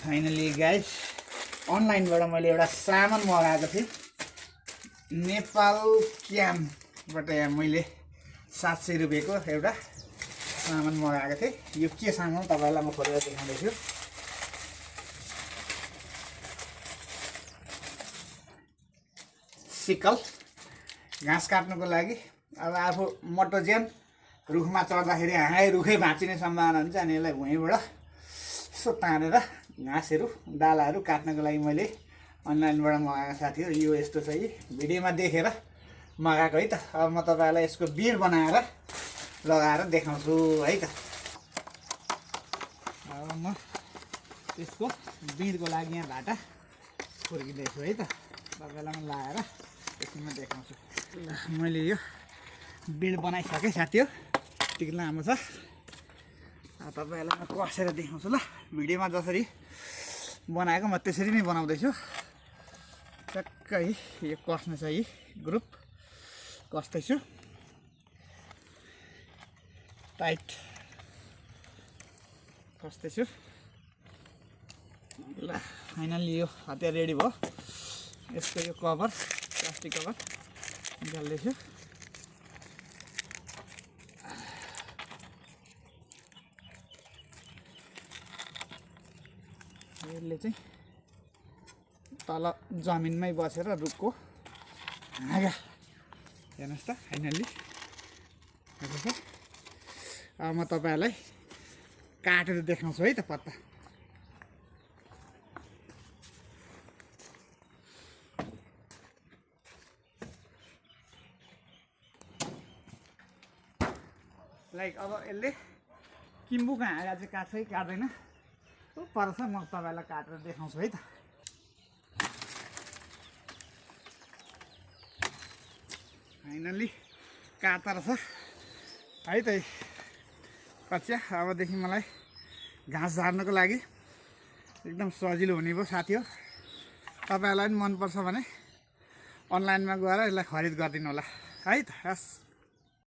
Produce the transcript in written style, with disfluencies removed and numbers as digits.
Finally guys अनलाइनबाट मैले एउटा सामान मगाएको थिएँ नेपाल क्याम्पबाट मैले 700 रुपैयाँको एउटा सामान मगाएको थिएँ। यो के सामान तपाईहरुलाई म खोलेर देखाउँदैछु। सिकल घाँस काट्नुको लागि। अब आफू मटोज्यान रुखमा चढ्दाखेरि हाँगै रुखै भाँचिने सम्भावना हुन्छ अनि यसलाई भुइँबाट यसो तानेर घाँसहरू डालाहरू काट्नको लागि मैले अनलाइनबाट मगाएको साथी हो। यो यस्तो छ, यी भिडियोमा देखेर मगाएको है त। अब म तपाईहरुलाई यसको बिँड बनाएर लगाएर देखाउँछु है त। अब म यसको बिँडको लागि यहाँ भाटा फुर्किँदैछु है त। तपाईहरुलाई म लाएर एकछिनमा देखाउँछु। ल मैले यो बिँड बनाइसकेँ साथी हो, यति लामो छ। तपाईहरुलाई म कसेर देखाउँछु ल। भिडियोमा जसरी बनाएको म त्यसरी नै बनाउँदैछु। टक्कै यो कस्नु छ, यी ग्रुप कस्दैछु टाइट कस्दैछु। ल फाइनली यो हतियार रेडी भयो। यसको यो कभर प्लास्टिक कभर निकाल्दैछु। यसले चाहिँ तल जमिनमै बसेर रुखको हाँगा हेर्नुहोस् त फाइनल्ली हेर्नुहोस् त। अब म तपाईहरुलाई काटेर देखाउँछु है त पत्ता। लाइक अब यसले किम्बुको हाँगा चाहिँ काट्छ कि काट्दैन पर्छ, म तपाईहरुलाई काटेर देखाउँछु है त। फाइनल्ली काट्दा रहेछ है त कच्चा। अबदेखि मलाई घाँस झार्नको लागि एकदम सजिलो हुने भयो साथी हो। तपाईहरुलाई पनि मनपर्छ भने अनलाइनमा गएर यसलाई खरिद गरिदिनु होला है त। हस्।